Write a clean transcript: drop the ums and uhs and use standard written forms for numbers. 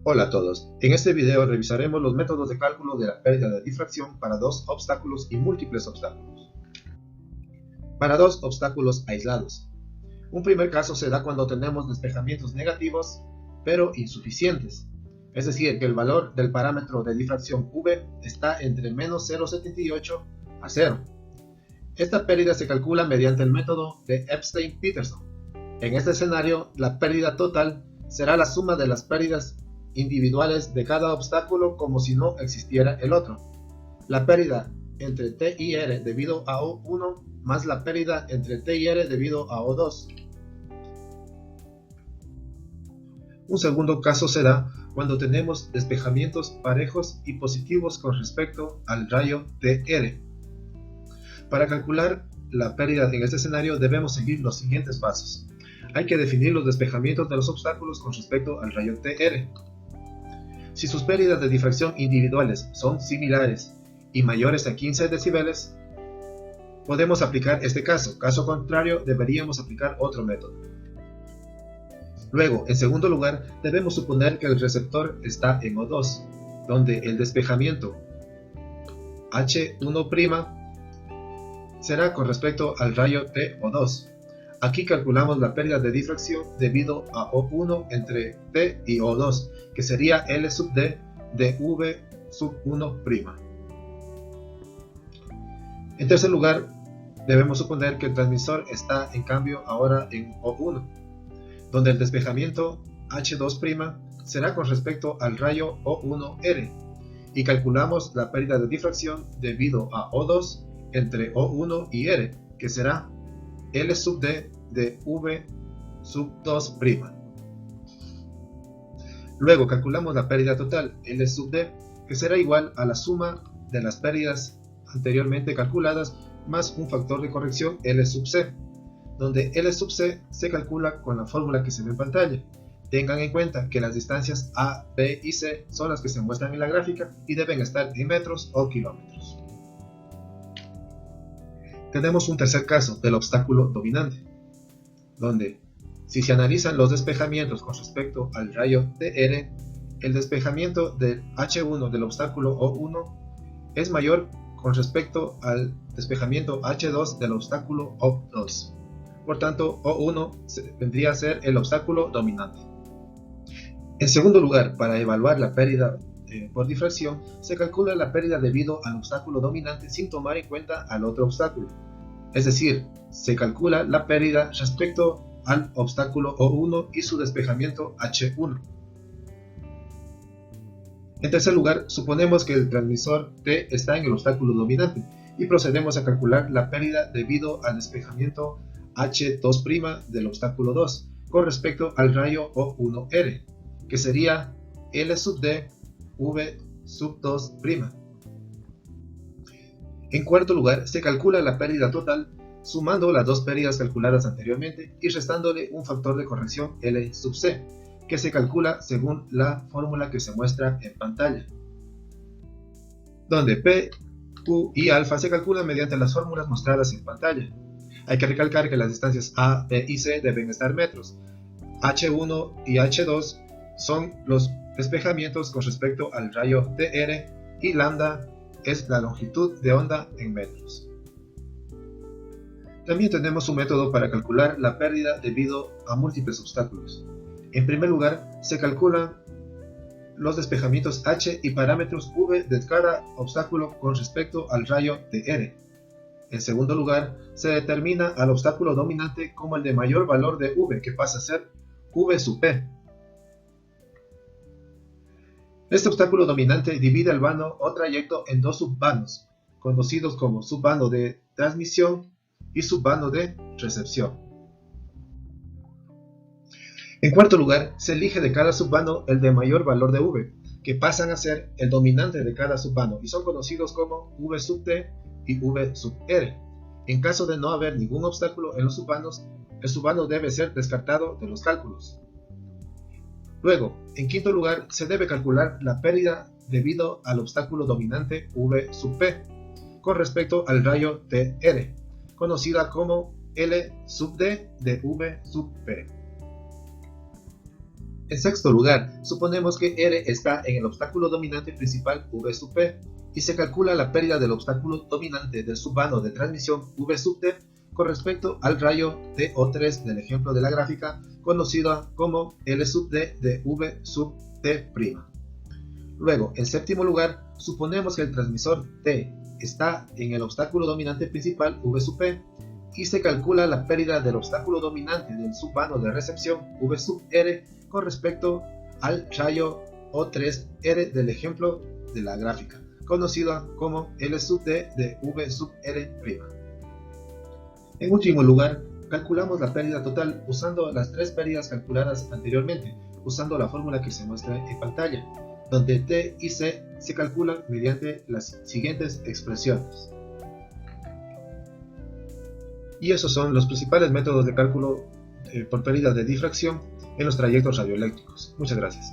Hola a todos, en este video revisaremos los métodos de cálculo de la pérdida de difracción para dos obstáculos y múltiples obstáculos. Para dos obstáculos aislados. Un primer caso se da cuando tenemos despejamientos negativos, pero insuficientes, es decir, que el valor del parámetro de difracción V está entre menos 0,78 a 0. Esta pérdida se calcula mediante el método de Epstein-Peterson. En este escenario, la pérdida total será la suma de las pérdidas individuales de cada obstáculo como si no existiera el otro. La pérdida entre T y R debido a O1 más la pérdida entre T y R debido a O2. Un segundo caso se da cuando tenemos despejamientos parejos y positivos con respecto al rayo TR. Para calcular la pérdida en este escenario debemos seguir los siguientes pasos. Hay que definir los despejamientos de los obstáculos con respecto al rayo TR. Si sus pérdidas de difracción individuales son similares y mayores a 15 decibeles, podemos aplicar este caso. Caso contrario, deberíamos aplicar otro método. Luego, en segundo lugar, debemos suponer que el receptor está en O2, donde el despejamiento H1' será con respecto al rayo TO2. Aquí calculamos la pérdida de difracción debido a O1 entre T y O2, que sería L sub D de V sub 1'. En tercer lugar, debemos suponer que el transmisor está en cambio ahora en O1, donde el despejamiento H2' será con respecto al rayo O1R, y calculamos la pérdida de difracción debido a O2 entre O1 y R, que será L sub D de V sub 2'. Luego calculamos la pérdida total L sub D, que será igual a la suma de las pérdidas anteriormente calculadas más un factor de corrección L sub C, donde L sub C se calcula con la fórmula que se ve en pantalla. Tengan en cuenta que las distancias A, B y C son las que se muestran en la gráfica y deben estar en metros o kilómetros. Tenemos un tercer caso del obstáculo dominante, donde si se analizan los despejamientos con respecto al rayo TR, el despejamiento del H1 del obstáculo O1 es mayor con respecto al despejamiento H2 del obstáculo O2. Por tanto, O1 vendría a ser el obstáculo dominante. En segundo lugar, para evaluar la pérdida por difracción, se calcula la pérdida debido al obstáculo dominante sin tomar en cuenta al otro obstáculo. Es decir, se calcula la pérdida respecto al obstáculo O1 y su despejamiento H1. En tercer lugar, suponemos que el transmisor T está en el obstáculo dominante y procedemos a calcular la pérdida debido al despejamiento H2' del obstáculo 2 con respecto al rayo O1R, que sería L sub D V sub 2'. En cuarto lugar, se calcula la pérdida total sumando las dos pérdidas calculadas anteriormente y restándole un factor de corrección L sub C, que se calcula según la fórmula que se muestra en pantalla, donde P, Q y alfa se calculan mediante las fórmulas mostradas en pantalla. Hay que recalcar que las distancias A, B y C deben estar metros. H1 y H2 son los despejamientos con respecto al rayo TR y lambda es la longitud de onda en metros. También tenemos un método para calcular la pérdida debido a múltiples obstáculos. En primer lugar, se calculan los despejamientos H y parámetros V de cada obstáculo con respecto al rayo TR. En segundo lugar, se determina al obstáculo dominante como el de mayor valor de V, que pasa a ser V sub P. Este obstáculo dominante divide el vano o trayecto en dos subvanos, conocidos como subvano de transmisión y subvano de recepción. En cuarto lugar, se elige de cada subvano el de mayor valor de V, que pasan a ser el dominante de cada subvano y son conocidos como V sub T y V sub R. En caso de no haber ningún obstáculo en los subvanos, el subvano debe ser descartado de los cálculos. Luego, en quinto lugar, se debe calcular la pérdida debido al obstáculo dominante V sub P con respecto al rayo TR, conocida como L sub D de V sub P. En sexto lugar, suponemos que R está en el obstáculo dominante principal V sub P y se calcula la pérdida del obstáculo dominante del subvano de transmisión V sub T con respecto al rayo TO3 del ejemplo de la gráfica, conocida como L sub D de V sub T'. Luego, en séptimo lugar, suponemos que el transmisor T está en el obstáculo dominante principal V sub P y se calcula la pérdida del obstáculo dominante del subvano de recepción V sub R con respecto al rayo O3R del ejemplo de la gráfica, conocida como L sub D de V sub R'. En último lugar, calculamos la pérdida total usando las tres pérdidas calculadas anteriormente, usando la fórmula que se muestra en pantalla, donde T y C se calculan mediante las siguientes expresiones. Y esos son los principales métodos de cálculo por pérdida de difracción en los trayectos radioeléctricos. Muchas gracias.